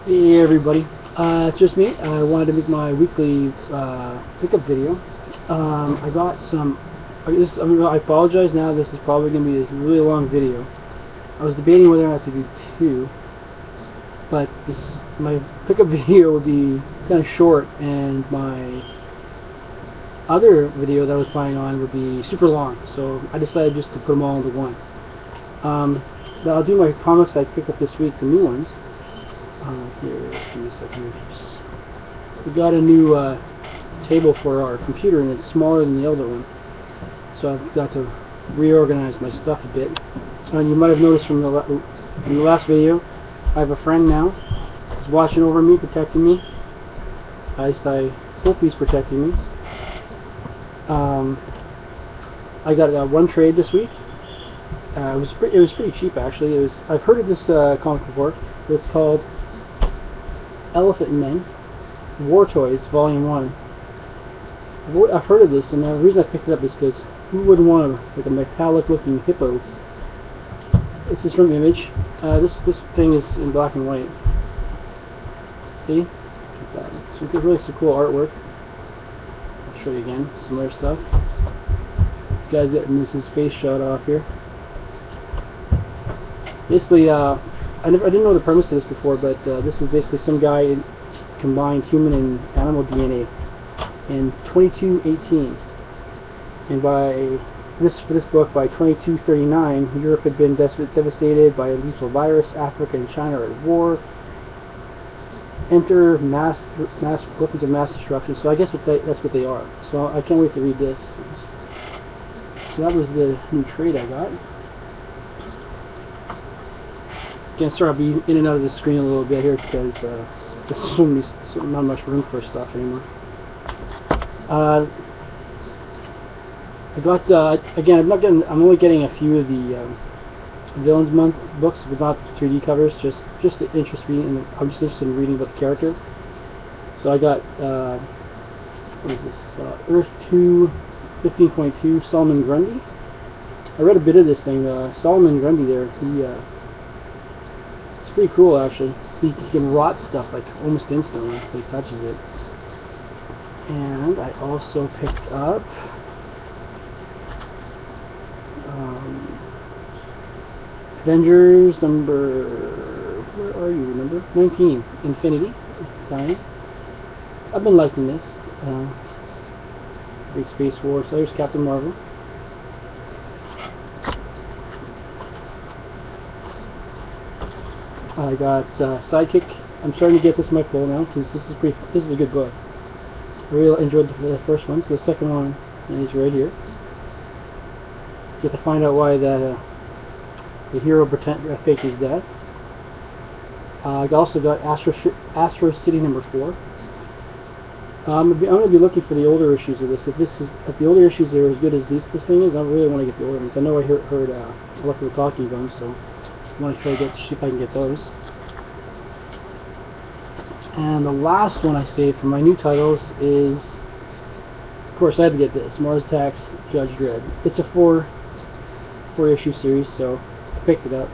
Hey everybody, it's just me. I wanted to make my weekly pickup video. I got some. I apologize now. This is probably going to be a really long video. I was debating whether or not to do two, but my pickup video would be kind of short, and my other video that I was planning on would be super long. So I decided just to put them all into one. But I'll do my comics I picked up this week, the new ones. Here, give me a second. We got a new table for our computer, and it's smaller than the other one, so I've got to reorganize my stuff a bit. And you might have noticed from the last video, I have a friend now. He's watching over me, protecting me. At least I hope he's protecting me. I got one trade this week. It was pretty cheap actually. I've heard of this comic before. It's called Elephant Men, War Toys, Volume 1. I've heard of this, and the reason I picked it up is because who wouldn't want a metallic-looking hippo? This is from Image. This thing is in black and white. See? So it's really some cool artwork. I'll show you again some other stuff. You guys getting his face shot off here. Basically, I didn't know the premise of this before, but this is basically some guy combined human and animal DNA in 2218, and for this book, by 2239, Europe had been devastated by a lethal virus. Africa and China are at war. Enter mass weapons of mass destruction. So I guess that's what they are. So I can't wait to read this. So that was the new trade I got. Again, sorry, I'll be in and out of the screen a little bit here because there's not much room for stuff anymore. I got again. I'm only getting a few of the Villains Month books, but not 3D covers. Just to interest me, and I'm just interested in reading about the character. So I got what is this? Earth 2 15.2 Solomon Grundy. I read a bit of this thing. Solomon Grundy there. Pretty cool actually. He can rot stuff like almost instantly if he touches it. And I also picked up Avengers where are you? Number 19, Infinity. Signed. I've been liking this. Big Space War. So there's Captain Marvel. I got Sidekick. I'm starting to get this in my flow now because this is a good book. I really enjoyed the first one, so the second one is right here. Get to find out why the hero faked his death. I also got Astro City number 4. I'm gonna be looking for the older issues of this. If the older issues are as good as this thing is, I really want to get the older ones. I know I heard a lot of people talking about them, so I want to try to see if I can get those. And the last one I saved for my new titles is, of course, I had to get this, Mars Attacks Judge Dredd. It's a four issue series, so I picked it up.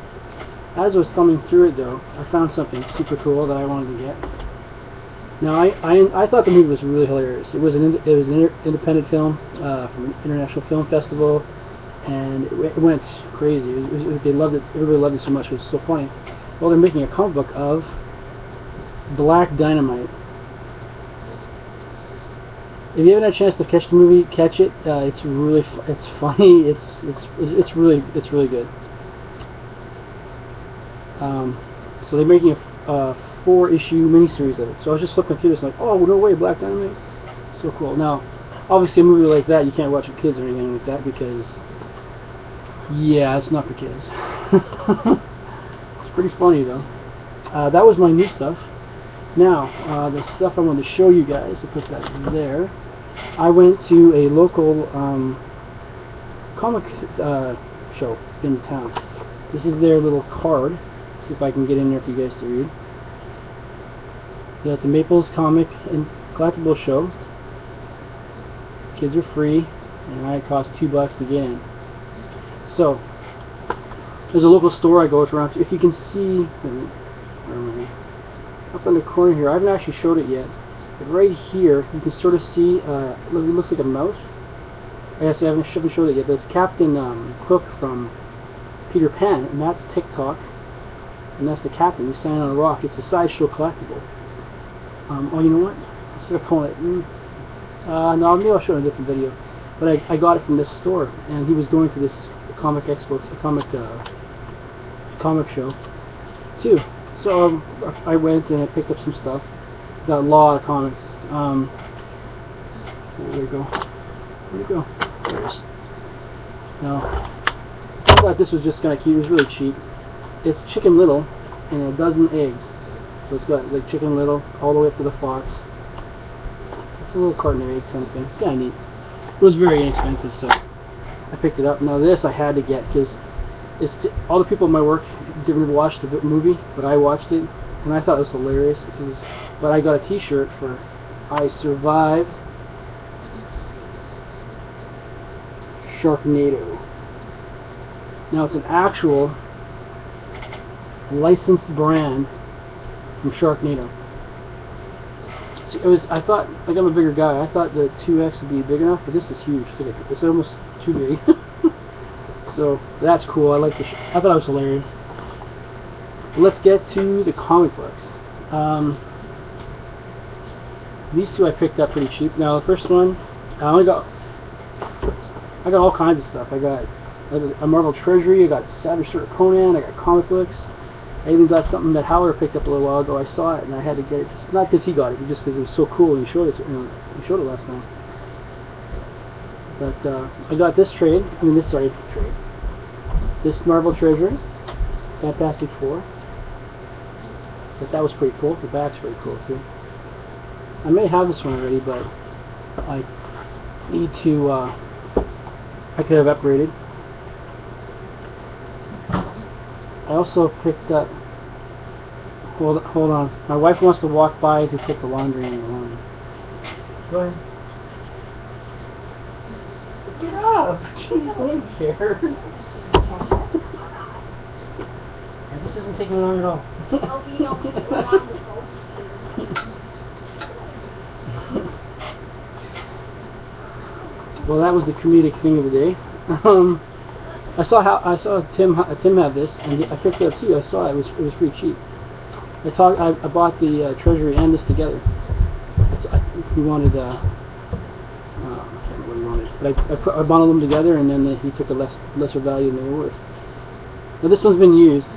As I was thumbing through it, though, I found something super cool that I wanted to get. Now, I thought the movie was really hilarious. It was an independent film from an international film festival, and it went crazy. They loved it. Everybody loved it so much. It was so funny. Well, they're making a comic book of Black Dynamite. If you haven't had a chance to catch the movie, catch it. It's funny. It's really good. So they're making a 4-issue miniseries of it. So I was just flipping through this, like, oh no way, Black Dynamite. So cool. Now, obviously, a movie like that you can't watch with kids or anything like that because, yeah, it's not for kids. It's pretty funny though. That was my new stuff. Now, the stuff I wanted to show you guys, I put that there. I went to a local comic show in town. This is their little card. See if I can get in there for you guys to read. They're at the Maples Comic and Collectible Show. Kids are free, and it costs $2 to get in. So, there's a local store I go around to. If you can see, where am I? up in the corner here. I haven't actually showed it yet, but right here you can sort of see. It looks like a mouse. I guess I haven't showed it yet, but it's Captain Hook from Peter Pan, and that's TikTok, and that's the captain. He's standing on a rock. It's a sideshow collectible. Oh, you know what? Instead of calling it, no, maybe I'll show it in a different video. But I got it from this store, and he was going to this comic expo, comic show too. So I went and I picked up some stuff. Got a lot of comics. Where'd it go? Where'd it go? There it is. Now, I thought this was just kind of cute. It was really cheap. It's Chicken Little and a dozen eggs. So it's got like Chicken Little all the way up to the fox. It's a little carton of eggs, something. It's kind of neat. It was very inexpensive, so I picked it up. Now this I had to get because all the people at my work didn't watch the movie, but I watched it, and I thought it was hilarious. But I got a T-shirt for I Survived Sharknado. Now it's an actual licensed brand from Sharknado. So I thought, like I'm a bigger guy, I thought the 2X would be big enough, but this is huge. It's almost too big. So that's cool. I like the. I thought it was hilarious. Let's get to the comic books. These two I picked up pretty cheap. Now the first one, I got all kinds of stuff. I got a Marvel Treasury. I got Savage Sword of Conan. I got comic books. I even got something that Howler picked up a little while ago. I saw it and I had to get it. Just, not because he got it, but just because it was so cool and he showed it. He showed it last time. But I got this trade. This Marvel Treasury, Fantastic Four. But that was pretty cool. The back's pretty cool too. I may have this one already, but I need to. I could have upgraded. I also picked up. Hold on. My wife wants to walk by to put the laundry in the laundry. Go ahead. Get up! Jeez, I don't care. And this isn't taking long at all. Well, that was the comedic thing of the day. I saw Tim have this, and I picked it up too. I saw it was pretty cheap. I bought the Treasury and this together. He wanted I can't remember what he wanted, but I bundled them together, and then he took a lesser value than they were worth. Now this one's been used.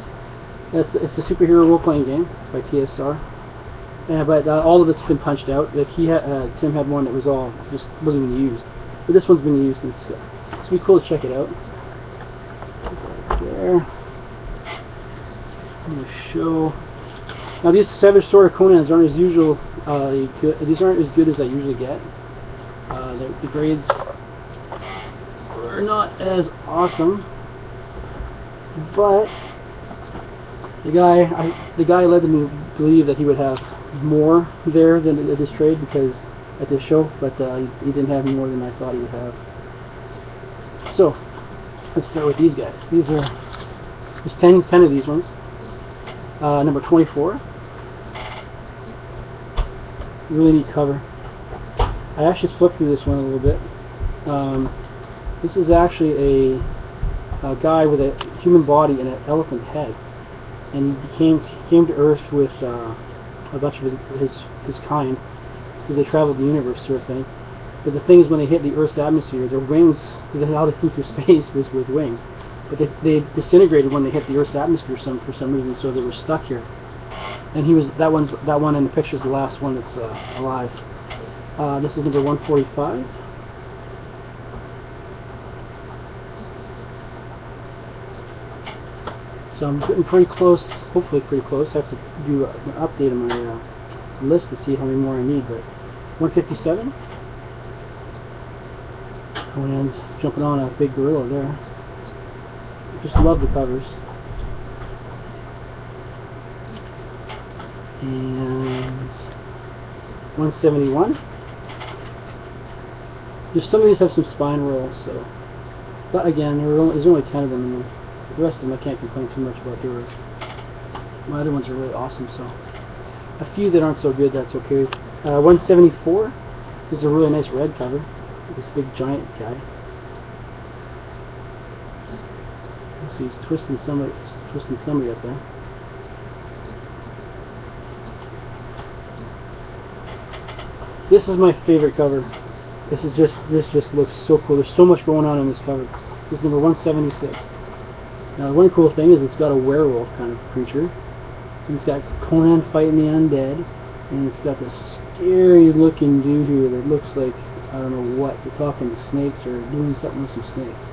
It's the superhero role-playing game by TSR. But all of it's been punched out. Like Tim had one that was just wasn't even used. But this one's been used, and it's going to be cool to check it out. Right there. I'm going to show. Now these Savage Sword of Conans aren't as usual. These aren't as good as I usually get. The grades are not as awesome, but the guy led me to believe that he would have more there than at this trade at this show, but he didn't have more than I thought he would have. So let's start with these guys. There's 10 of these ones. Number 24. Really neat cover. I actually flipped through this one a little bit. This is actually a guy with a human body and an elephant head, and he came to Earth with a bunch of his kind, because they traveled the universe sort of thing. But the thing is, when they hit the Earth's atmosphere, their wings, because how they flew through space was with wings, but they disintegrated when they hit the Earth's atmosphere for some reason, so they were stuck here. And that one in the picture is the last one that's alive. This is number 145. So I'm getting pretty close, hopefully pretty close. I have to do an update on my list to see how many more I need, but 157. Conan's jumping on a big gorilla there. Just love the covers. And 171. Some of these have some spine rolls, so. But again, there's only 10 of them, and the rest of them I can't complain too much about. My other ones are really awesome, so. a few that aren't so good, that's okay. 174. This is a really nice red cover. This big giant guy. So he's twisting somebody up there. This is my favorite cover. This just looks so cool. There's so much going on in this cover. This is number 176. Now the one cool thing is it's got a werewolf kind of creature. And it's got Conan fighting the undead, and it's got this scary looking dude here that looks like, I don't know what, they're talking to snakes or doing something with some snakes.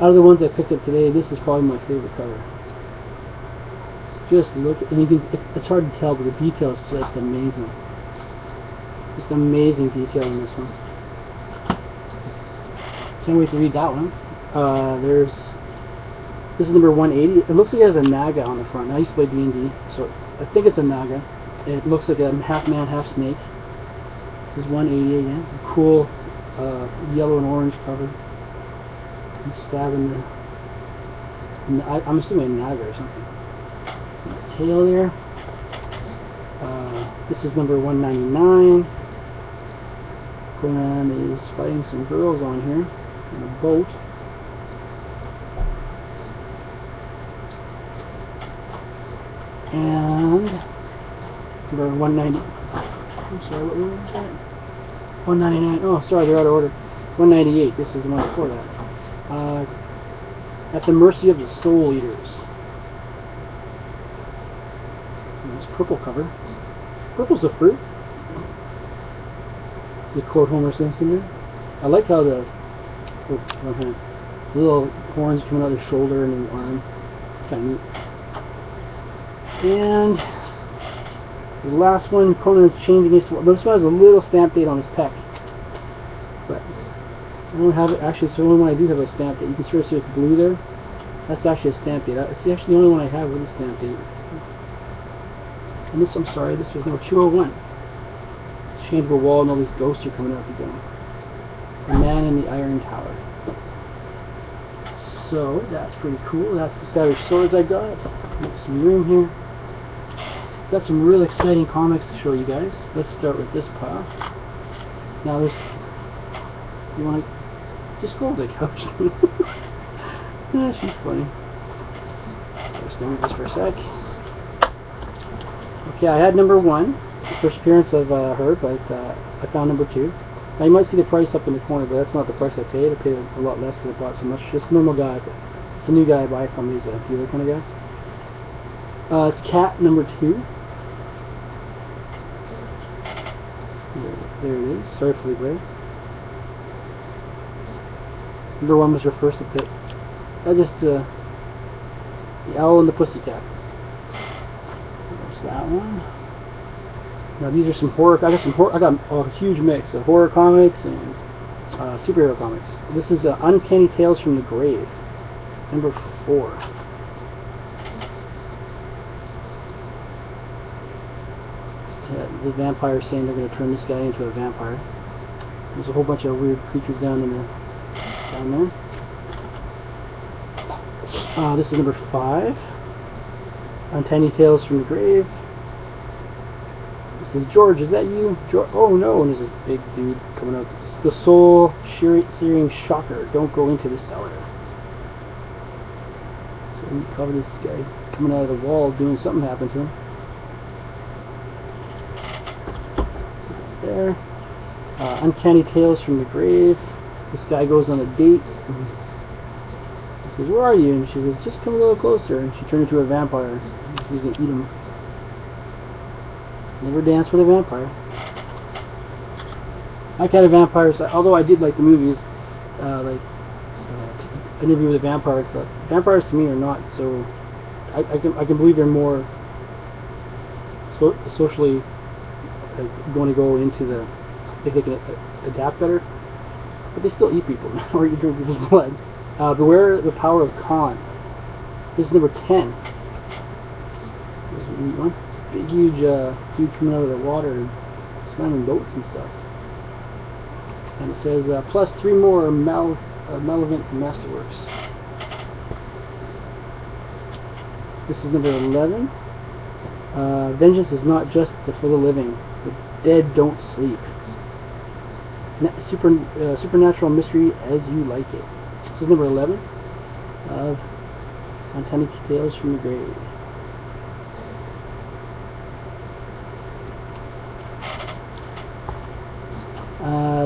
Out of the ones I picked up today, this is probably my favorite cover. Just look, and you can, it's hard to tell, but the detail is just amazing. Just amazing detail in this one. Can't wait to read that one. This is number 180. It looks like it has a Naga on the front. I used to play D&D, so I think it's a Naga. It looks like a half man, half snake. This is 180 again. Cool yellow and orange cover. He's stabbing the I'm assuming a Naga or something. Tail there. This is number 199. Conan is fighting some girls on here in a boat. And number 190. I'm sorry, what was that? 199. Oh, sorry, they're out of order. 198. This is the one before that. At the Mercy of the Soul Eaters. There's purple cover. Purple's a fruit. The quote Homer Simpson there. I like how the little horns coming out of the shoulder and the arm. Kind of neat. And the last one, Conan is changing his. This one has a little stamp date on his pec, but I don't have it. Actually, it's the only one I do have a stamp date. You can sort of see it's blue there. That's actually a stamp date. It's actually the only one I have with a stamp date. And this, I'm sorry, this was number 201. Changeable wall, and all these ghosts are coming out again. The Man in the Iron Tower. So that's pretty cool. That's the Savage Swords I got. Make some room here. Got some real exciting comics to show you guys. Let's start with this pile. Now there's, you want to just go over the couch. Yeah, she's funny. Just gonna move this for a sec. Okay, I had number 1, the first appearance of her, but I found number 2. Now you might see the price up in the corner, but that's not the price I paid. I paid a lot less because I bought so much. Just a normal guy. It's a new guy I buy from. He's a dealer kind of guy. It's Cat number 2. There it is. Sorry for the glare. Number 1 was her first pick. I just the Owl and the Pussycat. There's that one. Now these are some horror. I got a huge mix of horror comics and superhero comics. This is Uncanny Tales from the Grave, number 4. The vampire saying they're going to turn this guy into a vampire. There's a whole bunch of weird creatures down there. This is number 5. Uncanny Tales from the Grave. This is George. Is that you? George? Oh no! And there's this big dude coming up. It's the Soul Searing Shocker. Don't go into the cellar. So we cover this guy coming out of the wall, doing something happened to him. There. Uncanny Tales from the Grave. This guy goes on a date. He says, "Where are you?" And she says, "Just come a little closer." And she turned into a vampire. She's gonna eat him. Never dance with a vampire. I kind of vampires, although I did like the movies, Interview with a Vampire. But vampires to me are not so. I can believe they're more socially going to go into the. I think they can adapt better, but they still eat people or eat people's blood. Beware the Power of Khan. This is number 10. There's a neat one. Big, huge dude coming out of the water and slamming boats and stuff. And it says, plus 3 more Malevolent Masterworks. This is number 11. Vengeance is not just for the living. The dead don't sleep. Supernatural mystery as you like it. This is number 11 of Uncanny Tales from the Grave.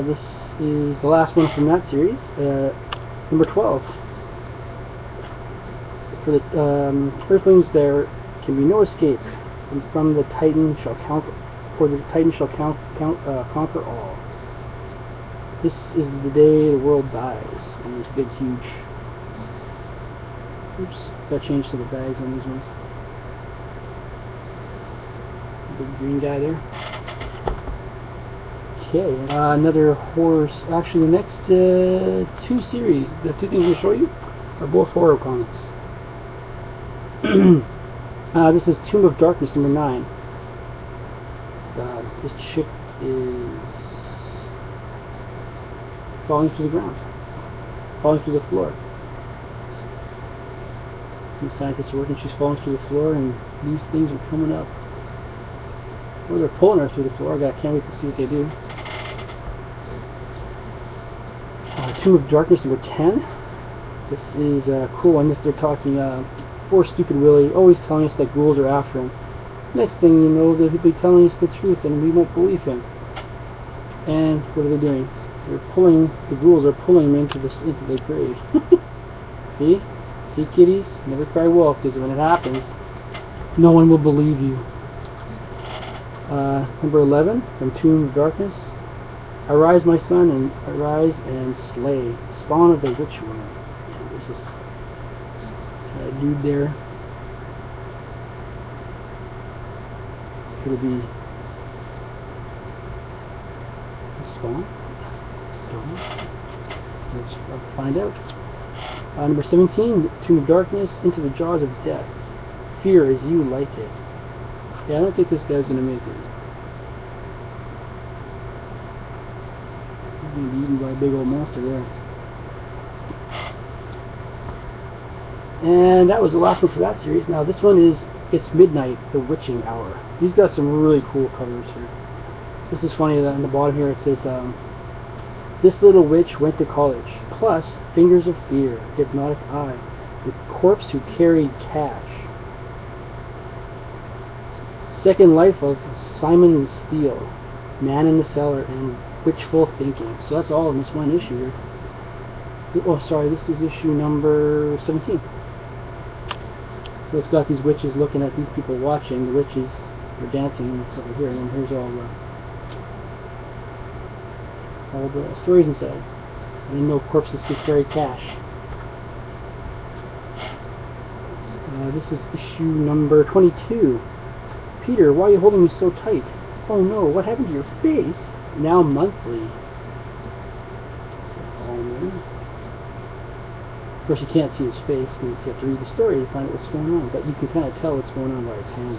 This is the last one from that series, number 12. For the Earthlings, there can be no escape from the Titan shall conquer. For the Titan shall conquer all. This is the day the world dies. And there's a big, huge. Oops, got to change to the bags on these ones. Big green guy there. Okay, another horror. Actually, the next two series, the two things I'm going to show you, are both horror comics. This is Tomb of Darkness number 9. This chick is falling to the ground, falling through the floor. And the scientists are working, she's falling through the floor, and these things are coming up. Well, they're pulling her through the floor. I can't wait to see what they do. Tomb of Darkness number 10. This is a cool one. They're talking, poor stupid Willie, always telling us that ghouls are after him. Next thing you know, they'll be telling us the truth and we won't believe him. And what are they doing? They're pulling, the ghouls are pulling him into the grave. See? See, kiddies? Never cry wolf, because when it happens, no one will believe you. Number 11, from Tomb of Darkness. Arise, my son, and arise and slay. Spawn of the witch woman. And there's this dude there. Could it be the spawn? Don't know. Let's find out. Number 17, Tomb of Darkness, Into the Jaws of Death. Fear as you like it. Yeah, I don't think this guy's going to make it. He's going to be eaten by a big old monster there. And that was the last one for that series. Now this one is It's Midnight, The Witching Hour. He's got some really cool covers here. This is funny that on the bottom here it says, this little witch went to college, plus Fingers of Fear, Hypnotic Eye, The Corpse Who Carried Cash, Second Life of Simon Steele, Man in the Cellar, and Witchful Thinking. So that's all in this one issue here. Oh, sorry, this is issue number 17. So it's got these witches looking at these people watching. The witches are dancing, and it's over here, and then here's all the stories inside. And then no corpses could carry cash. This is issue number 22. Peter, why are you holding me so tight? Oh no, what happened to your face? Now monthly. Of course, you can't see his face because you have to read the story to find out what's going on, but you can kind of tell what's going on by his hands.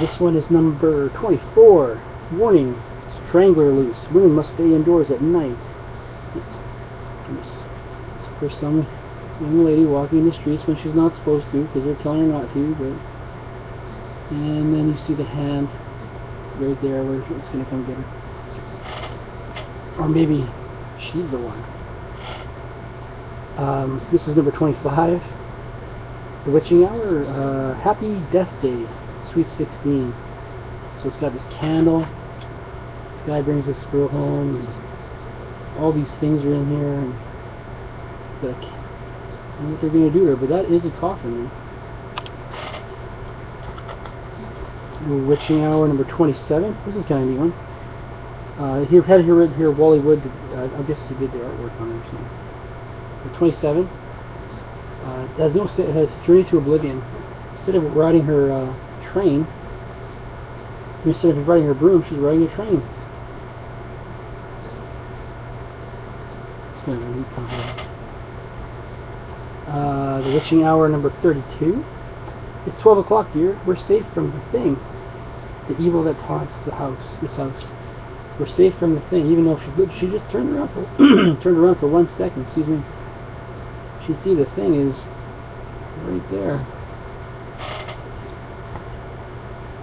This one is number 24. Warning, strangler loose. Women must stay indoors at night. It's for some young lady walking in the streets when she's not supposed to because they're telling her not to. But and then you see the hand right there where it's going to come get her. Or maybe she's the one. This is number 25. The Witching Hour. Happy Death Day. Sweet 16. So it's got this candle. This guy brings this girl home. And all these things are in here. And like, I don't know what they're going to do to her, but that is a coffin. The Witching Hour number 27. This is kind of a neat one. He had here written here Wally Wood. I guess he did the artwork on it or something. Number 27. It has Journey to Oblivion. Instead of riding her train, instead of riding her broom, she's riding a train. It's kind of a neat concept. The Witching Hour number 32. It's 12 o'clock, dear. We're safe from the thing. The evil that haunts this house. We're safe from the thing, even though she just turned around for 1 second. Excuse me. She see the thing is right there.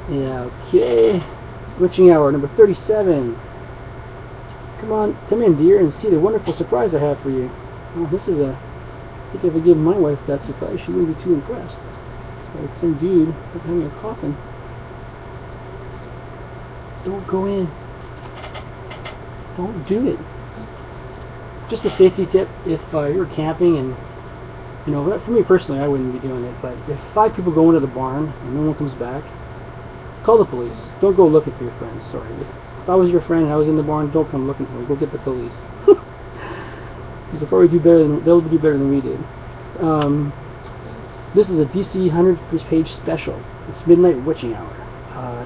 Yeah, okay. Witching hour, number 37. Come in, dear, and see the wonderful surprise I have for you. Oh, this is I think if I give my wife that surprise, she wouldn't be too impressed. Like some dude having a coffin. Don't go in. Don't do it. Just a safety tip, if you're camping and, you know, for me personally, I wouldn't be doing it, but if 5 people go into the barn and no one comes back, call the police. Don't go looking for your friends, sorry. If I was your friend and I was in the barn, don't come looking for me. Go get the police. They'll probably do better than we did. This is a DC 100-page special. It's Midnight Witching Hour,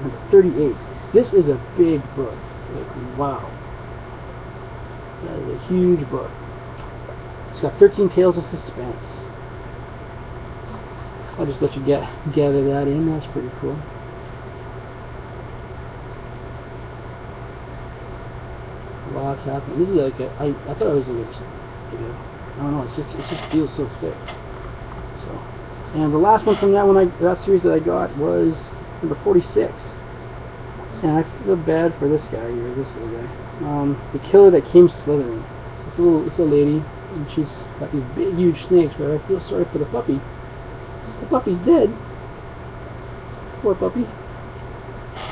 number 38. This is a big book. Like, wow. That is a huge book. It's got 13 tales of suspense. I'll just let you gather that in. That's pretty cool. Lots happening. This is like I thought it was a video. I don't know. It just feels so thick. So, and the last one from that series that I got was number 46. And I feel bad for this guy here, this little guy. The Killer That Came Slithering. It's a lady, and she's got these big, huge snakes. But I feel sorry for the puppy. The puppy's dead. Poor puppy.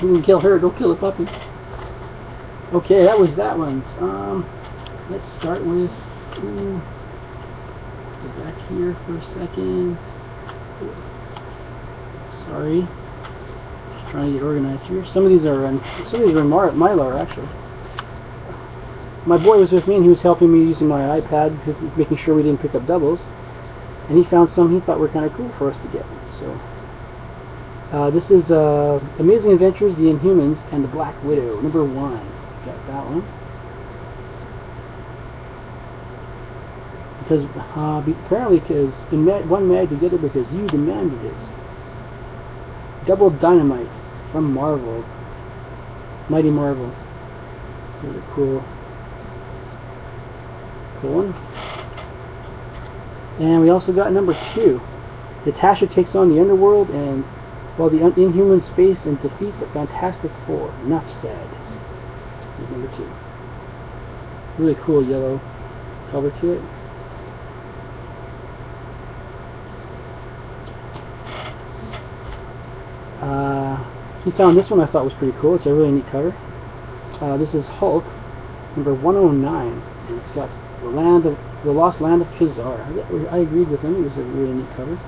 You can kill her. Don't kill the puppy. Okay, that was that one. Let's start with. Go back here for a second. Sorry, just trying to get organized here. Some of these are in Mylar actually. My boy was with me and he was helping me using my iPad, making sure we didn't pick up doubles. And he found some he thought were kind of cool for us to get. So this is Amazing Adventures, The Inhumans, and The Black Widow, number 1. Got that one. Because apparently, because one mag together because you demanded it. Double Dynamite from Marvel, Mighty Marvel. Really cool. Cool one. And we also got number 2. Natasha takes on the underworld, and while the Inhumans face and defeat the Fantastic Four. Enough said. This is number 2. Really cool yellow cover to it. He found this one I thought was pretty cool. It's a really neat cover. This is Hulk, number 109, and it's got the Lost Land of Kazar. I agreed with him. It was a really neat cover.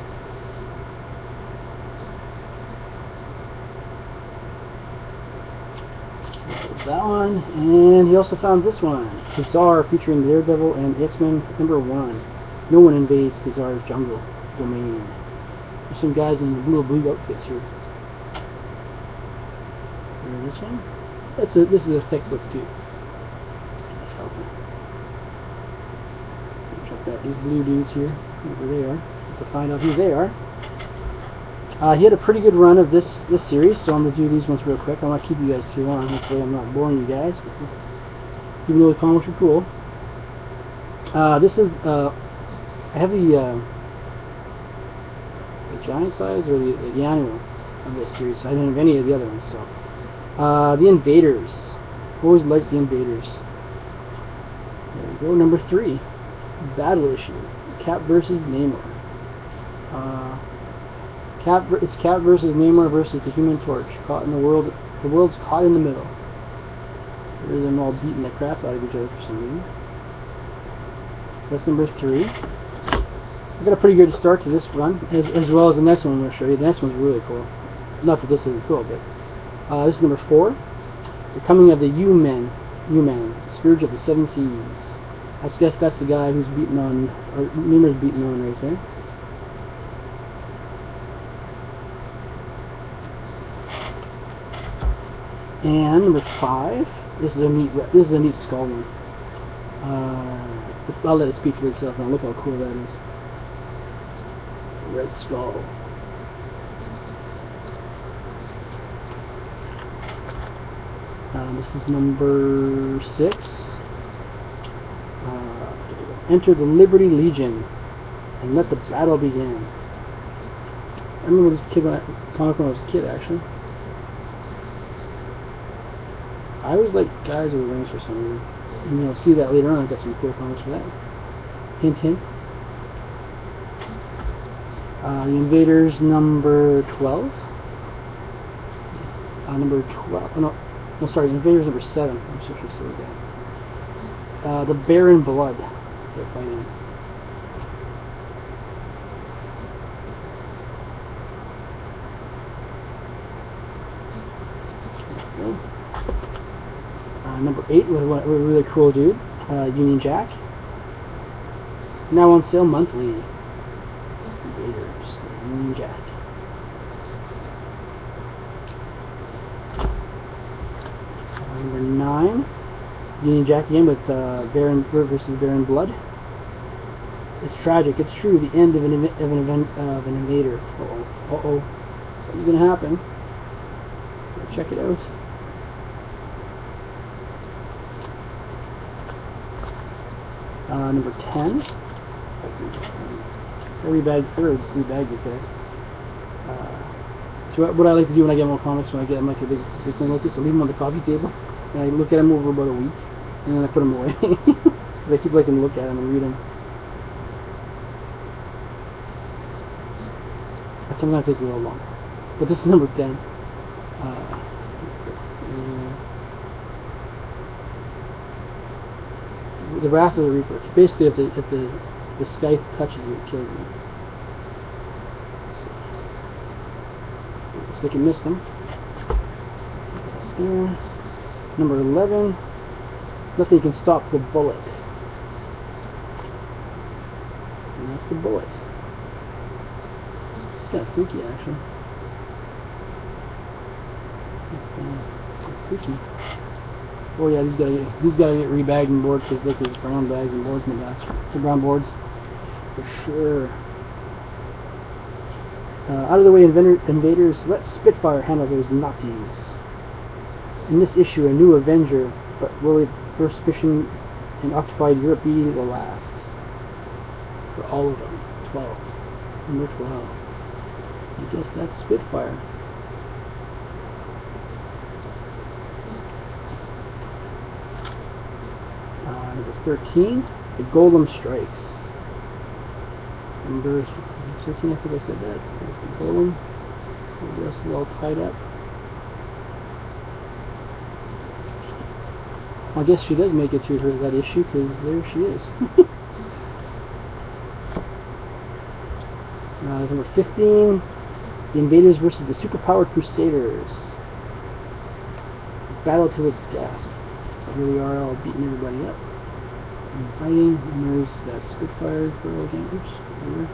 That one, and he also found this one, Kazar, featuring Daredevil and X-Men number 1. No one invades Kazar's jungle domain. There's some guys in little blue outfits here. And this one, this is a thick book too. That's helpful. Check out these blue dudes here, whoever they are, to find out who they are. He had a pretty good run of this series, so I'm going to do these ones real quick. I don't want to keep you guys too long. Hopefully I'm not boring you guys, even though the comics are cool. This is, I have the giant size or the annual of this series. I didn't have any of the other ones. So, The Invaders. Always liked The Invaders. There we go. Number 3, Battle Issue. Cap versus Namor. It's Cap versus Namor versus the Human Torch. Caught in the world. The world's caught in the middle. There's them all beating the crap out of each other for some reason. That's number 3. I got a pretty good start to this run, as well as the next one I'm going to show you. The next one's really cool. Not that this isn't cool, but this is number 4. The Coming of the U-Man, Scourge of the Seven Seas. I guess that's the guy who's beating on, or Namor's beating on right there. And number 5. This is a neat skull one. I'll let it speak for itself now. Look how cool that is. Red Skull. This is number 6. Enter the Liberty Legion and let the battle begin. I remember this kid comic when I was a kid, actually. I always like Guys with Wings for some reason. And you'll see that later on. I got some cool comics for that. Hint, hint. The Invaders number 12. Number 12. Oh, no, sorry. Invaders number 7. I'm so sure that. The Baron Blood. They're fighting. Number 8 was a really cool dude, Union Jack. Now on sale monthly. Invaders, Union Jack. Number 9, Union Jack again with Baron versus Baron Blood. It's tragic. It's true. The end of an invader. Uh-oh. Something's gonna happen. Check it out. Number 10. I rebag these guys. So what I like to do when I get more comics, when I get them like a big thing like this, I leave them on the coffee table, and I look at them over about a week, and then I put them away. Because I keep liking to look at them and read them. Sometimes it takes a little longer. But this is number 10. The Wrath of the Reaper. Basically, if the scythe touches you, it kills you. Looks like you missed him. Number 11. Nothing can stop the bullet. And that's the bullet. It's kind of freaky, actually. It's kind of freaky. Oh yeah, these gotta get rebagged and board, because look, there's brown bags and boards in the back. The brown boards, for sure. Out of the way, invaders, let Spitfire handle those Nazis. In this issue, a new Avenger, but will the first mission in occupied Europe be the last? For all of them. 12. Number 12. I guess that's Spitfire. Number 13, the Golem Strikes. Number 13, I think I said that. There's the Golem. The rest is all tied up. I guess she does make it through that issue, because there she is. Number 15, the Invaders versus the Superpowered Crusaders. Battle to the death. So here we are, all beating everybody up and fighting. And there's that Spitfire girl again. Oops, over.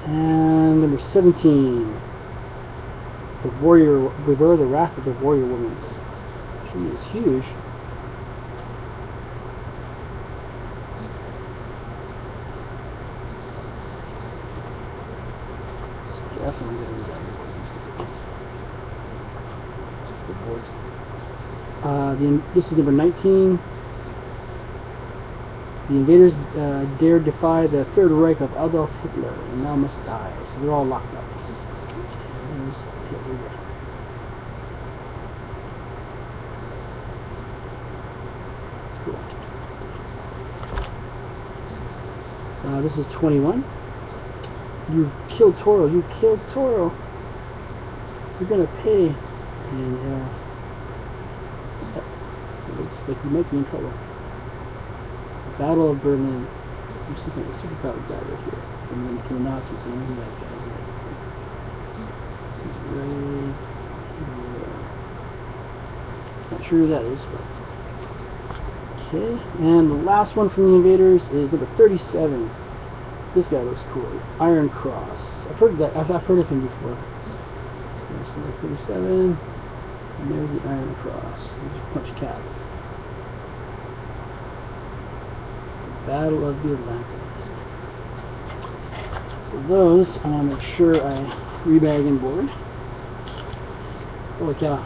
And number 17, the Warrior. Beware the Wrath of the Warrior Woman. She is huge. Definitely going to this is number 19. The invaders dare defy the Third Reich of Adolf Hitler and now must die. So they're all locked up. There's Hitler. Cool. This is 21. You killed Toro. You killed Toro. You're gonna pay. And it looks like you might be in trouble. Battle of Berlin. There's some kind of superpowered guy right here. And then the Nazis and all that guys. He's right there. Not sure who that is, but okay. And the last one from the invaders is number 37. This guy looks cool. Iron Cross. I've heard that. I've heard of him before. There's number 37. And there's the Iron Cross. There's a punch cap. Battle of the Atlantic. So those, I want to make sure I rebag and board. Holy cow.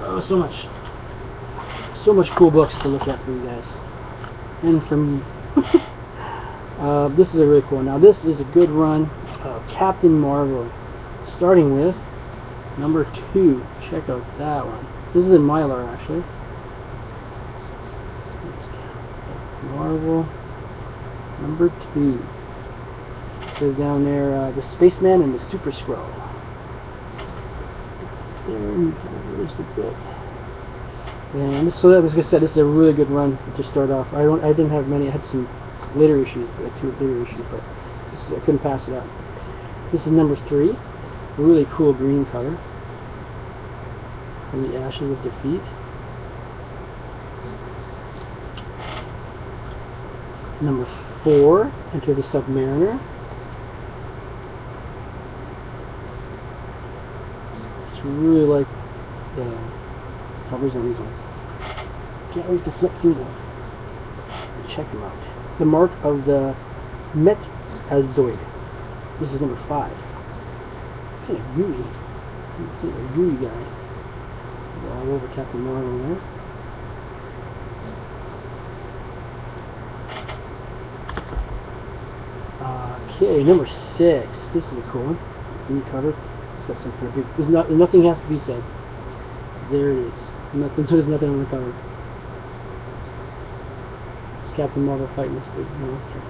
Oh, so much cool books to look at for you guys. and for me. This is a really cool one. Now this is a good run of Captain Marvel, starting with number 2. Check out that one. This is in Mylar actually. Marvel number 2. It says down there the Spaceman and the Super Skrull. There's the book. And this, so that was, like I said, this is a really good run to start off. I didn't have many. I had some later issues, like 2 later issues, but I couldn't pass it up. This is number 3. A really cool green cover. From the Ashes of Defeat. Number 4, Enter the Submariner. Just really like the covers on these ones. Can't wait to flip through them and check them out. The Mark of the Metazoid. This is number 5. It's kind of gooey. It's kind of a gooey guy. All over Captain Marvel there. Okay, number 6. This is a cool one. Green cover. It's got some kind of big. Nothing has to be said. There it is. There's nothing on the cover. It's Captain Marvel fighting this big monster.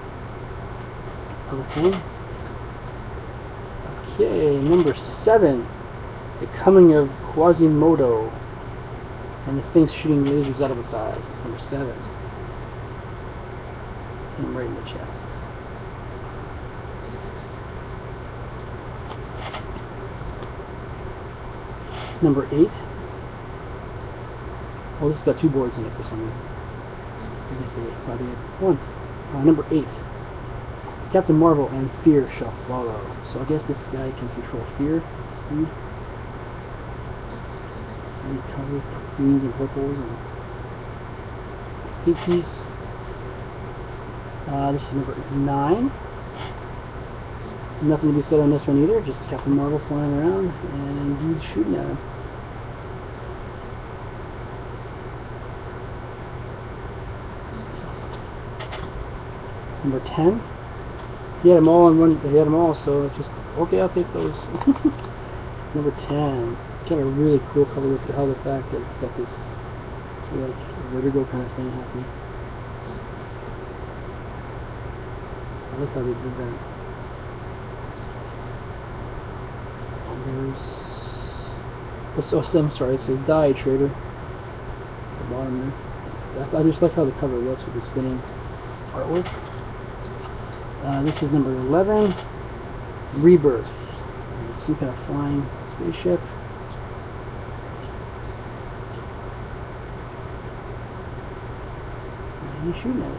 Okay, number 7. The Coming of Quasimodo. And this thing's shooting lasers out of its eyes. It's number 7. And right in the chest. Number 8. Oh, this has got 2 boards in it for some reason. I guess they probably had 1. Number 8. Captain Marvel and Fear shall follow. So I guess this guy can control fear, speed. And color, greens and purples and pinkies. This is number 9. Nothing to be said on this one either, just Captain Marvel flying around and dudes shooting at him. Number 10. He had them all in one. He had them all, so it's just okay. I'll take those. Number 10. Got a really cool cover with the fact that it's got this like vertigo kind of thing happening. I like how they did that. I'm sorry, it says Die Trader at the bottom there. I just like how the cover looks with the spinning artwork. This is number 11, Rebirth. Some kind of flying spaceship. And he's shooting at it.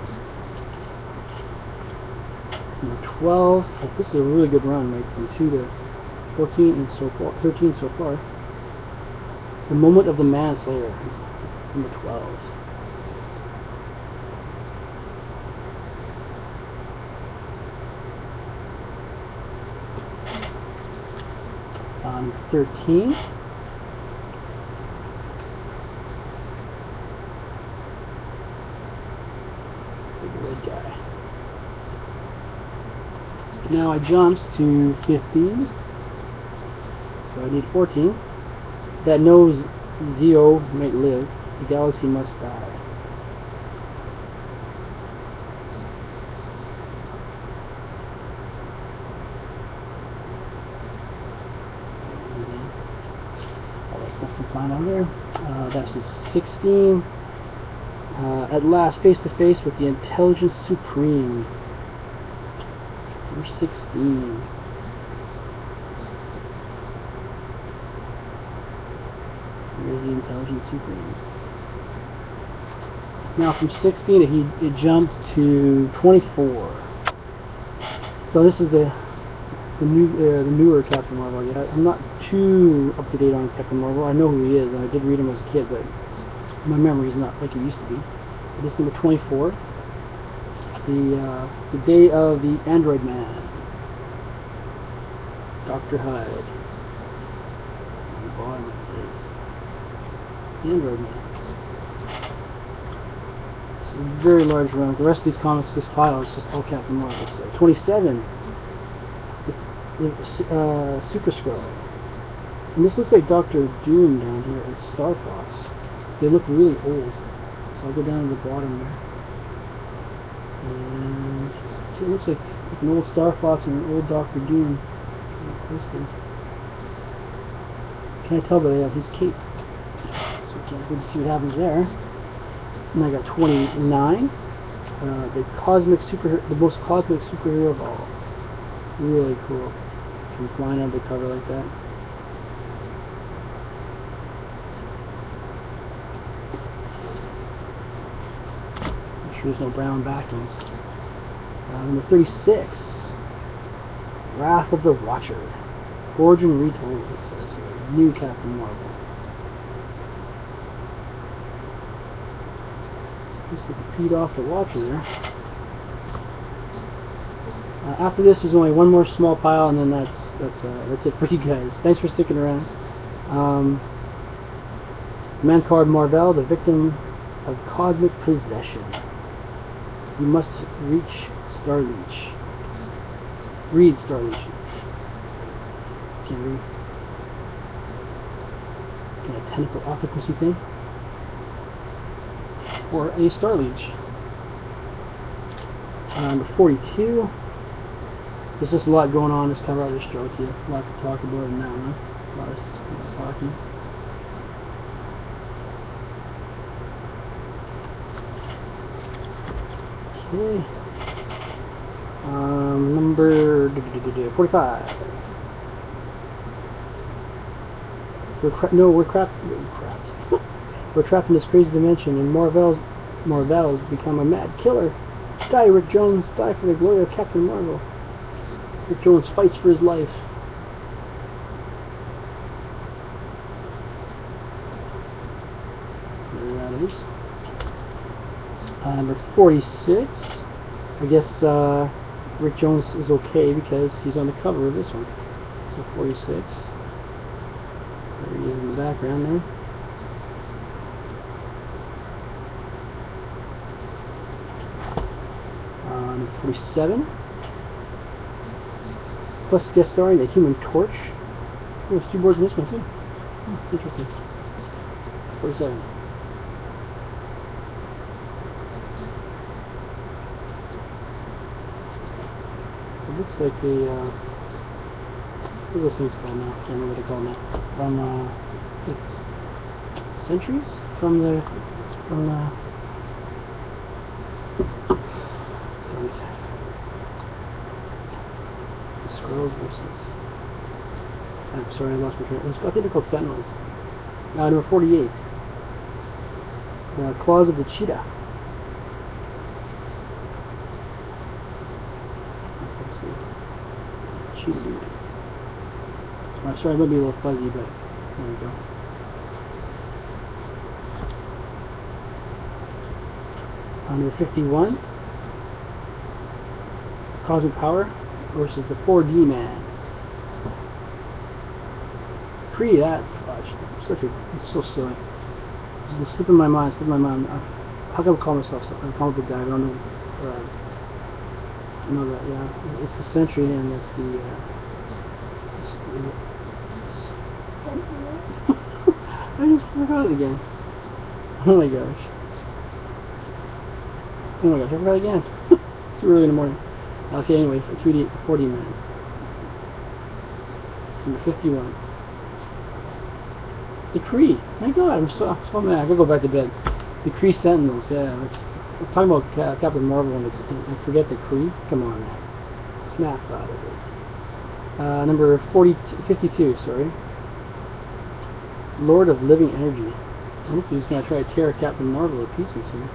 Number 12. Oh, this is a really good run, right from 2 to 14 and so far, 13 so far. The Moment of the Manslayer, number 12. On 13. Big red guy. Now I jumps to 15. So I need 14. That knows Zeo might live. The galaxy must die. All that stuff to find on there. That's the 16. At last, face to face with the Intelligence Supreme. Number 16. Here's the Intelligence Supreme. Now from 16 it jumps to 24. So this is the newer Captain Marvel. I'm not too up to date on Captain Marvel. I know who he is, and I did read him as a kid, but my memory is not like it used to be. This is number 24. The Day of the Android Man. Dr. Hyde. On the bottom it says Android Man. a very large run. The rest of these comics, this pile, is just all Captain Marvel. So 27, Super Skrull. And this looks like Doctor Doom down here and Star Fox. They look really old. So I'll go down to the bottom there. And see, it looks like an old Star Fox and an old Doctor Doom. Can I tell by his cape? So we can't really see what happens there. And I got 29. The most cosmic superhero of all. Really cool. Can flying out of the cover like that. Make sure there's no brown backings. Number 36. Wrath of the Watcher. Origin Retold, it says here. New Captain Marvel. Looks like he peed off the Watcher there. After this, there's only one more small pile, and then that's it for you guys. Thanks for sticking around. Man-Card Mar-Vell, the victim of cosmic possession. You must reach Starleech. Read Starleech. Can't read. Can a tentacle octopusy thing? Or a Starleech. Number 42. There's just a lot going on in this cover. I'll just show it to you. A lot to talk about in that one. A lot of talking. Okay. Number 45. We're trapped. We're trapped in this crazy dimension, and Mar-Vell's become a mad killer. Die, Rick Jones! Die for the glory of Captain Marvel. Rick Jones fights for his life. There that is. Number 46. I guess Rick Jones is okay because he's on the cover of this one. So 46. There he is in the background there. Number 47. Plus guest starring the Human Torch. Oh, there's two boards in this one too. Oh, interesting. 47. It looks like the what are those things called now? I can't remember what they're called now. From Centuries? From the Skrulls versus. I'm sorry, I lost my train. I think they're called Sentinels. Number 48. The Claws of the Cheetah. Cheetah dude. I'm sorry, it might be a little fuzzy, but there we go. Number 51. Cosmic Power versus the 4D Man. Kree, that it's so silly. It's a slip in my mind, how can I call myself a comic book guy? I don't know. I know that, yeah. It's the Century and it's the I just forgot it again. Oh my gosh. Oh my gosh, I forgot again. It's too early in the morning. Okay, anyway, for 4D Man. Number 51. The Kree. My God, I'm so mad. I gotta go back to bed. The Kree Sentinels, yeah. I'm talking about Captain Marvel and I forget the Kree. Come on, man. Snap out of it. Number 52, sorry. Lord of Living Energy. Looks like he's gonna try to tear Captain Marvel to pieces here.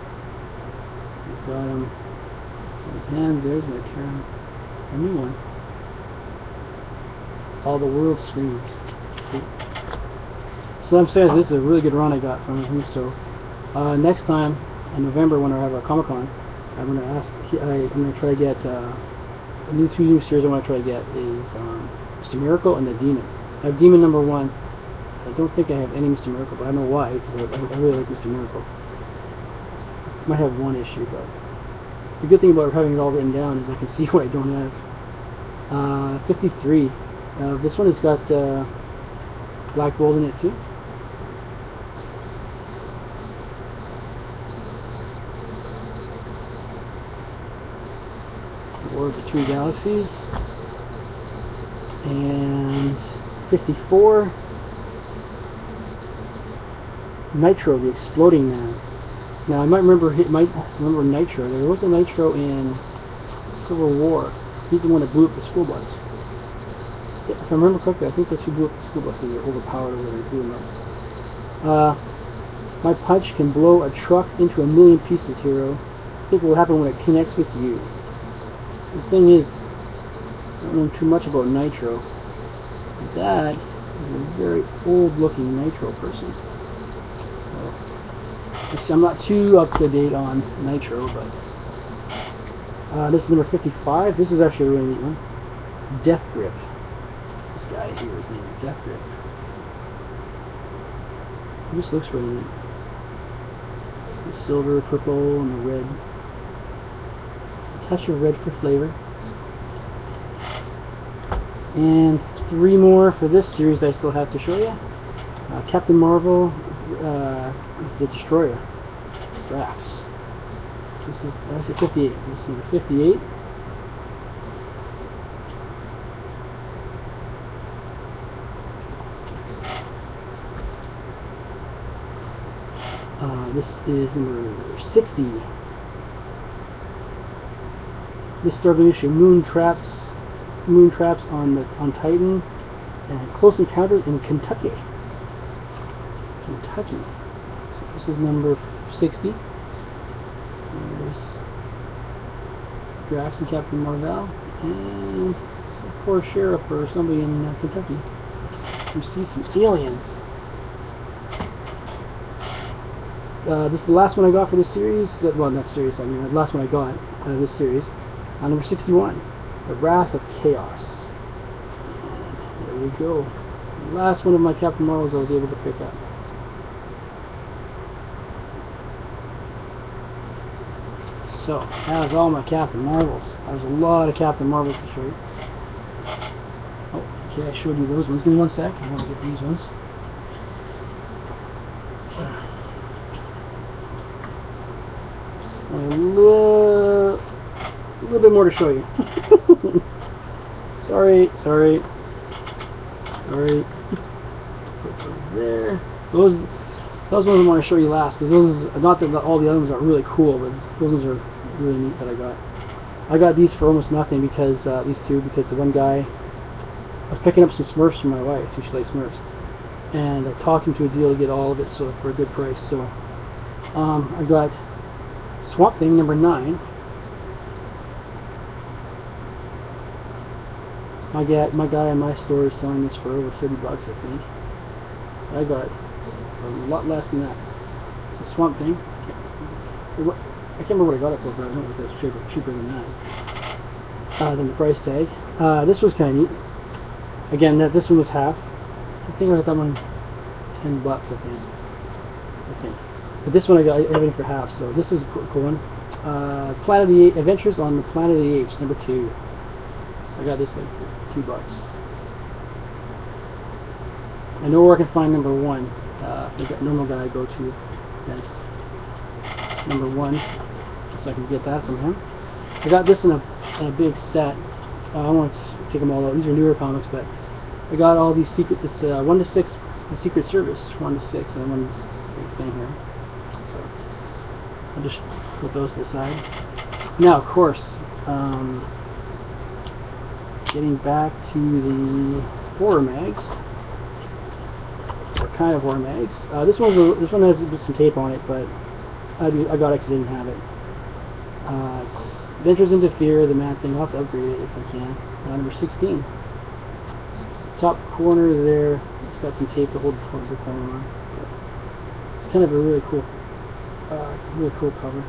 He's got him. His hand there's gonna tear him a new one. All the world screams. So I'm saying this is a really good run I got from him. So next time in November when I have our Comic-Con, I'm gonna try to get two new series I want to try to get is Mr. Miracle and the Demon. I have Demon number 1. I don't think I have any Mr. Miracle, but I don't know why because I really like Mr. Miracle. might have one issue, but the good thing about having it all written down is I can see what I don't have. 53. This one has got black gold in it too. War of the True Galaxies. And 54. Nitro, the Exploding Man. Now I might remember Nitro. There was a Nitro in Civil War. He's the one that blew up the school bus. Yeah, if I remember correctly, I think that's who blew up the school bus. They were overpowered or they blew him up. My punch can blow a truck into a million pieces, hero. Think what will happen when it connects with you. The thing is, I don't know too much about Nitro. That is a very old-looking Nitro person. So, I'm not too up to date on Nitro, but this is number 55. This is actually a really neat one. Death Grip. This guy here is named Death Grip. This looks really neat. The silver, purple, and the red. A touch of red for flavor. And 3 more for this series I still have to show you. Captain Marvel, the Destroyer, Drax. This is, I said 58. This is number 58. This is number 60. This started issuing Moon Traps on Titan, and Close Encounters in Kentucky. So this is number 60. There's Drax and Captain Marvel, and some poor sheriff or somebody in Kentucky who sees some aliens. This is the last one I got for this series. Well, not series, I mean the last one I got out of this series. Number 61, The Wrath of Chaos. And there we go. The last one of my Captain Marvels I was able to pick up. So, that was all my Captain Marvels. There's a lot of Captain Marvels to show you. Oh, okay, I showed you those ones. Give me one sec. I want to get these ones. A little bit more to show you. sorry. Put those there. Those ones I want to show you last, because those, not that all the other ones are really cool, but those ones are really neat that I got. I got these for almost nothing because these two, because the one guy, I was picking up some Smurfs for my wife, she likes Smurfs, and I talked him to a deal to get all of it, so for a good price. So I got Swamp Thing number 9. My guy in my store is selling this for over 30 bucks, I think. I got a lot less than that. It's a Swamp Thing. I can't remember what I got it for, but I don't know if it's cheaper than that. Than the price tag. This was kind of neat. Again, this one was half. I think I got that one 10 bucks, I think. But this one I got everything for half, so this is a cool one. Planet of the Adventures on the Planet of the Apes, number 2. So I got this like for $2. I know where I can find number 1. The normal guy I go to. That's number 1. So I can get that from him. I got this in a big set. I won't take them all out. These are newer comics, but I got all these secret. It's 1 to 6, the Secret Service, 1 to 6, and one big thing here. So I'll just put those to the side. Now, of course, getting back to the horror mags, or kind of horror mags. This one has some tape on it, but I got it because I didn't have it. It's Adventures into Fear, the Mad Thing. I'll have to upgrade it if I can. Number 16. Top corner there, it's got some tape to hold the corner on. It's kind of a really cool cover.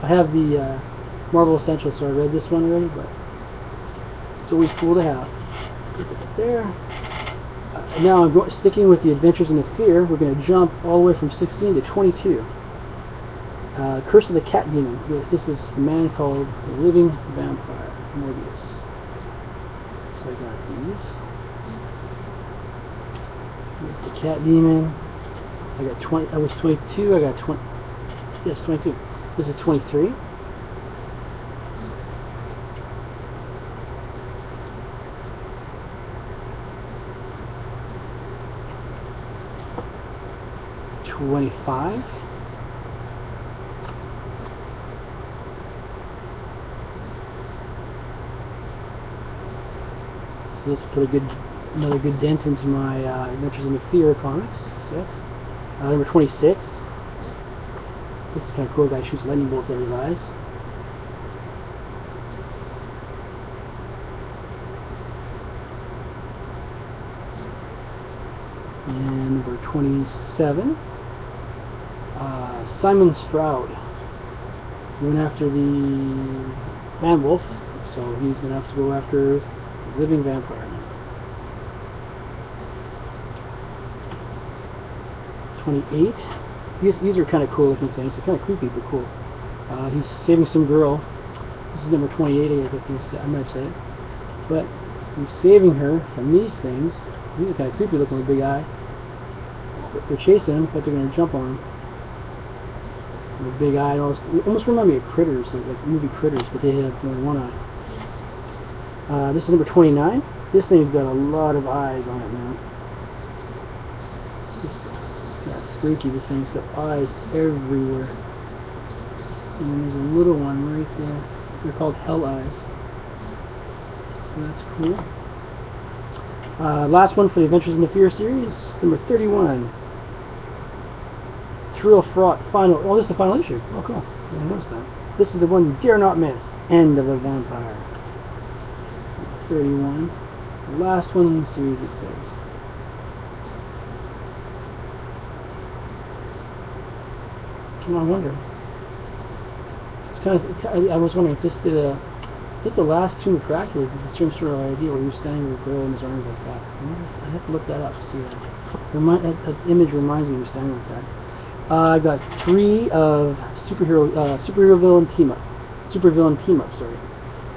I have the Marvel Essentials, so I read this one already, but it's always cool to have. Put it there. Now I'm sticking with the Adventures into Fear. We're going to jump all the way from 16 to 22. Curse of the Cat Demon. This is the man called the Living Vampire, Morbius. So I got these. Here's the Cat Demon. I got 20. I was 22. I got 20. Yes, 22. This is 23. $25. So let's put another good dent into my Adventures in the Fear comics set. Number 26. This is kind of cool. The guy shoots lightning bolts out of his eyes. And number 27. Simon Stroud. He went after the Man Wolf, so he's going to have to go after the Living Vampire. 28. These are kind of cool looking things. They're kind of creepy but cool. He's saving some girl. This is number 28, I think I might have said it. But he's saving her from these things. These are kind of creepy looking with a big eye. They're chasing him, but they're going to jump on him. The big eye, and almost remind me of Critters, like movie Critters, but they have only one eye. This is number 29. This thing's got a lot of eyes on it, man. It's kind of freaky. This thing's got eyes everywhere. And then there's a little one right there. They're called Hell Eyes. So that's cool. Last one for the Adventures in the Fear series, number 31. Thrill Fraught Final. Oh, this is the final issue. Oh, cool. I didn't notice that. This is the one you dare not miss. End of a Vampire. 31. The last one in the series, it says. I wonder. It's kind of. I was wondering if this did a. I think the last Tomb of Dracula did the same sort of idea where he was standing with a girl in his arms like that. I have to look that up to see that. That image reminds me of him standing like that. I got 3 of superhero villain team up. Sorry.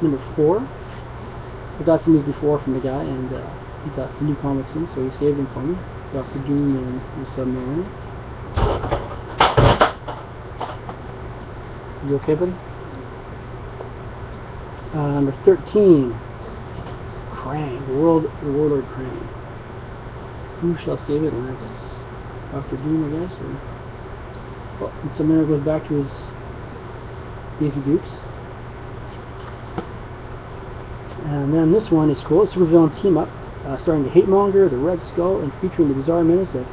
Number 4. I got some these before from the guy, and he got some new comics in, so he saved them for me. Dr. Doom and the Submariner. You okay, buddy? Number 13. Krang, the Warlord Krang. Who shall save Atlantis? Dr. Doom, I guess, or. Oh, and Submariner goes back to his Daisy Dukes. And then this one is cool. It's a supervillain team up, starring the Hate Monger, the Red Skull, and featuring the bizarre menace of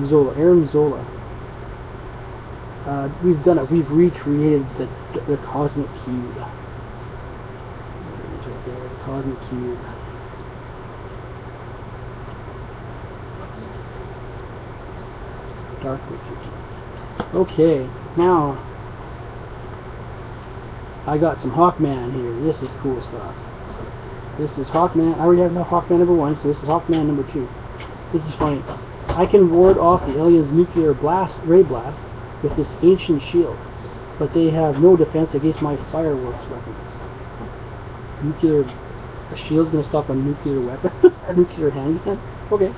Zola, Aaron Zola. We've done it. We've recreated the Cosmic Cube. There it is right there, the Cosmic Cube. Dark Witch. Okay, now I got some Hawkman here. This is cool stuff. This is Hawkman. I already have no Hawkman number 1, so this is Hawkman number 2. This is funny. I can ward off the aliens' nuclear ray blasts with this ancient shield, but they have no defense against my fireworks weapons. A shield's gonna stop a nuclear weapon? A nuclear handgun? Okay.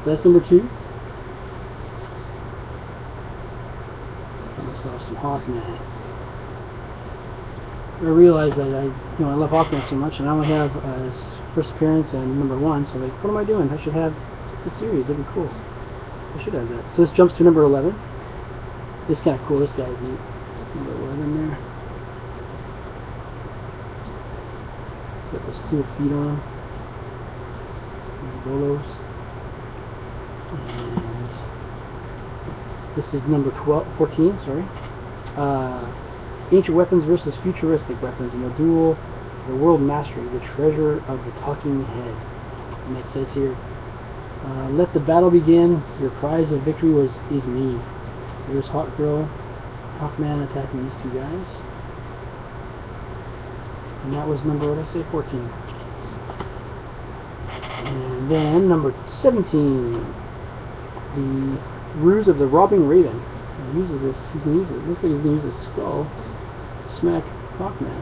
That's number 2. Some Hawkman. I realized that I love Hawkman so much, and I only have his first appearance and number 1. So like, what am I doing? I should have the series. That'd be cool. I should have that. So this jumps to number 11. This is kind of cool. This guy's neat. Number 11 there. He's got those cool feet on him. Bolos. And this is number 14. Sorry. Ancient weapons versus futuristic weapons in a duel, the world mastery, the treasure of the talking head. And it says here, let the battle begin, your prize of victory is me. There's Hawkman attacking these 2 guys. And that was number, what did I say, 14. And then number 17, the Ruse of the Robbing Raven. He uses this. He's gonna use it. Looks like he's gonna use his skull to smack Hawkman.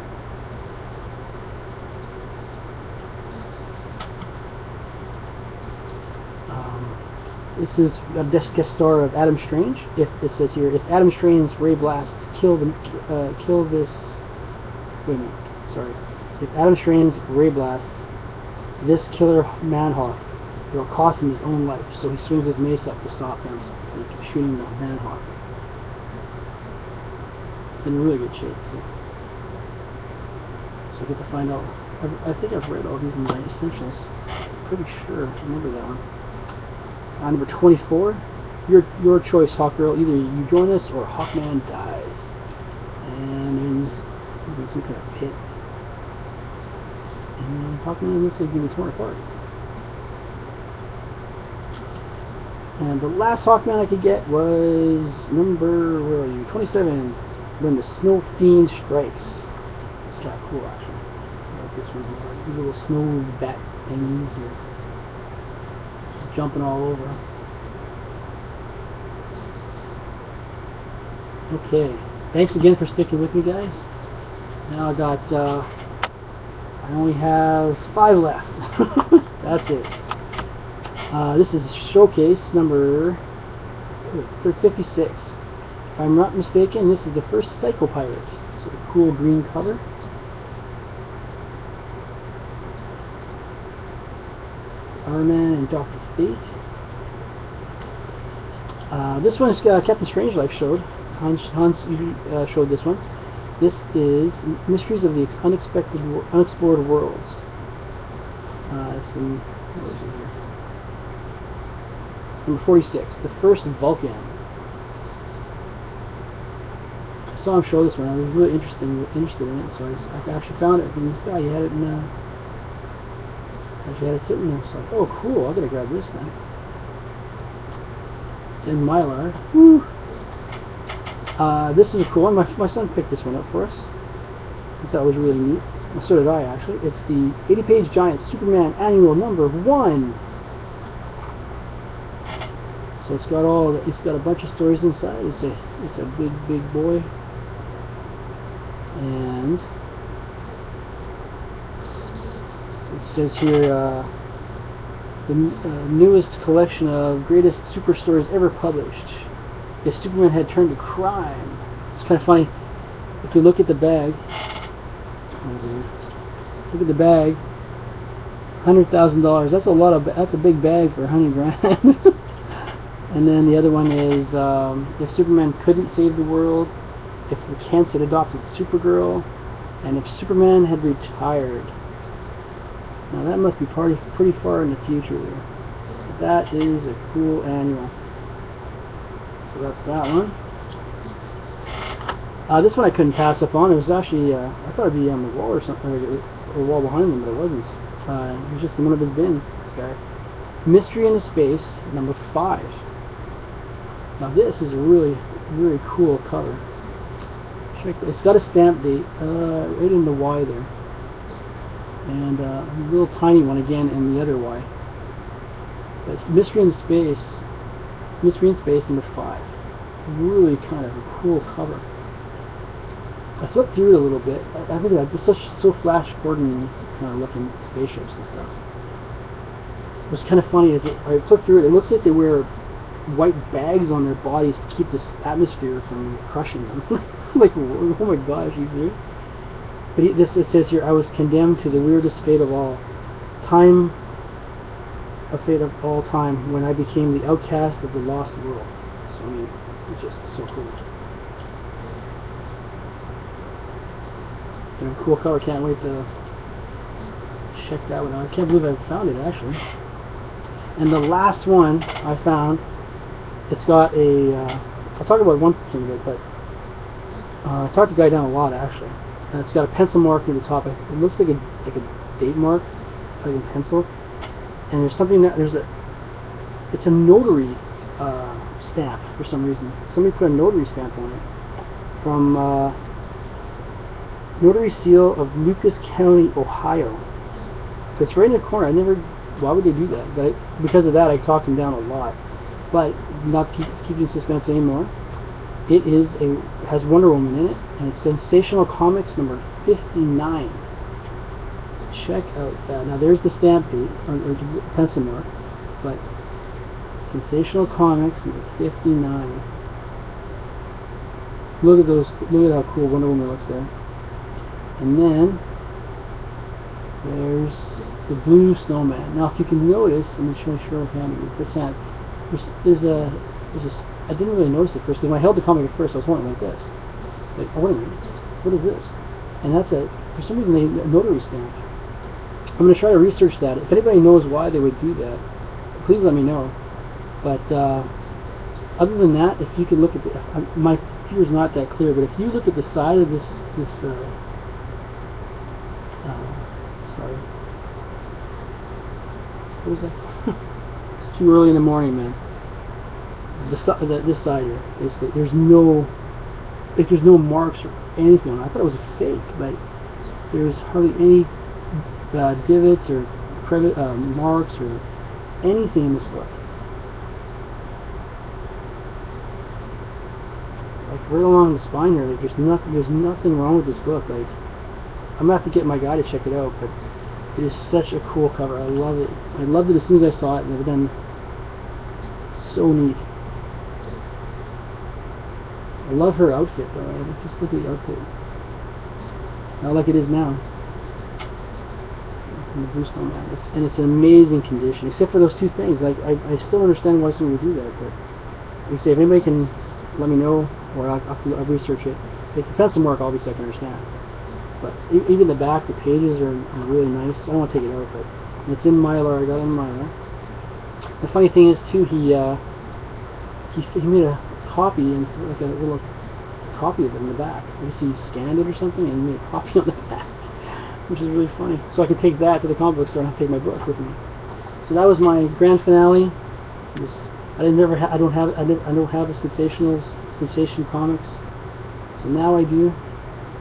This is a guest star of Adam Strange. If it says here, if Adam Strange's Ray Blast kill this. Wait a minute. Sorry. If Adam Strange's Ray Blast this killer Manhawk, it'll cost him his own life. So he swings his mace up to stop him from shooting the Manhawk. It's in really good shape too. So I get to find out. I think I've read all these in my essentials. Pretty sure. I remember that one. Number 24. Your choice, Hawkgirl. Either you join us or Hawkman dies. And then some kind of pit. And Hawkman looks like he's being torn apart. And the last Hawkman I could get was number, where are you? 27. When the Snow Fiend Strikes. It's kind of cool, actually. I like this one here. These little snow bat thingies here. Just jumping all over. Okay. Thanks again for sticking with me, guys. Now I got, I only have 5 left. That's it. This is showcase number 56. If I'm not mistaken, this is the first Psycho Pirate. So a cool green cover. Iron Man and Dr. Fate. This one is Captain Strangelove showed. Hans showed this one. This is Mysteries of the Unexplored Worlds. From, what is it here? Number 46, the first Vulcan. I saw him show this one. I was really interested in it, so I actually found it from this guy. He had it in. Actually had it sitting there. So like, oh cool! I gotta grab this now. It's in Mylar. Woo! This is a cool one. My son picked this one up for us. I thought it was really neat. So did I, actually. It's the 80-page giant Superman annual number 1. So it's got a bunch of stories inside. It's a big boy. And it says here the newest collection of greatest super stories ever published. If Superman had turned to crime. It's kind of funny. If you look at the bag, $100,000. That's a big bag for $100 grand. And then the other one is if Superman couldn't save the world, if the Kents had adopted Supergirl, and if Superman had retired. Now that must be pretty far in the future there. But that is a cool annual. So that's that one. This one I couldn't pass up on. It was actually, I thought it'd be on the wall or something, or a wall behind him, but it wasn't. It was just in one of his bins, this guy. Mystery in Space, number 5. Now this is a really cool cover. It's got a stamp date right in the Y there. And a little tiny one again in the other Y. That's Mystery in Space. Mystery in Space number 5. Really kind of a cool cover. I flipped through it a little bit. I think that's just so Flash Gordon kind of looking spaceships and stuff. What's kind of funny is I flipped through it. It looks like they wear white bags on their bodies to keep this atmosphere from crushing them. Like, oh my gosh, you see? But it says here, I was condemned to the weirdest fate of all time. A fate of all time when I became the outcast of the lost world. So I mean, it's just so cool. And a cool cover. Can't wait to check that one out. I can't believe I found it actually. And the last one I found, it's got a. I'll talk about one thing of it, but I talked the guy down a lot actually. And it's got a pencil mark near the top. It looks like a date mark, like in pencil. And there's something that it's a notary stamp for some reason. Somebody put a notary stamp on it from notary seal of Lucas County, Ohio. It's right in the corner. Why would they do that? But because of that, I talked him down a lot. But not keeping suspense anymore. has Wonder Woman in it, and it's Sensational Comics number 59. Check out that. Now there's the stamp date, or pencil mark, but Sensational Comics number 59. Look at those. Look at how cool Wonder Woman looks there. And then there's the Blue Snowman. Now, if you can notice, I'm sure handy is the sand. There's a. I didn't really notice it first. When I held the comic at first, I was holding it like this. Like, oh, wait a minute, what is this? And that's for some reason, a notary stamp. I'm going to try to research that. If anybody knows why they would do that, please let me know. But other than that, if you can look at my computer's not that clear, but if you look at the side of this sorry, what is that? It's too early in the morning, man. This side here, basically, there's no marks or anything on it. I thought it was a fake, but there's hardly any divots or marks or anything in this book. Like right along the spine here, like there's nothing wrong with this book. Like, I'm gonna have to get my guy to check it out, but it is such a cool cover. I love it. I loved it as soon as I saw it, and then so neat. I love her outfit though. Just look at the outfit. Not like it is now. And the Blue Snowman. And it's an amazing condition, except for those two things. Like I still understand why someone would do that, but like I say, if anybody can let me know, or I'll research it. If the pencil mark, obviously I can understand. But even the back, the pages are really nice. I don't want to take it out, but it's in Mylar. I got it in Mylar. The funny thing is too, he made a copy, and like a little copy of it in the back. I guess he scanned it or something and made a copy on the back, which is really funny. So I could take that to the comic book store and have to take my book with me. So that was my grand finale. I don't have a Sensation Comics, so now I do,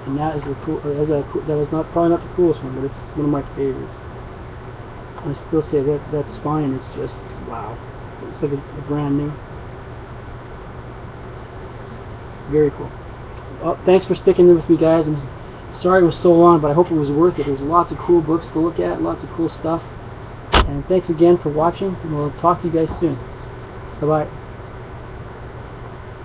and that is that was probably not the coolest one, but it's one of my favorites. I still say that spine is just wow. It's like a brand new. Very cool. Well, thanks for sticking with me, guys. I'm sorry it was so long, but I hope it was worth it. There's lots of cool books to look at, lots of cool stuff. And thanks again for watching, and we'll talk to you guys soon. Bye-bye.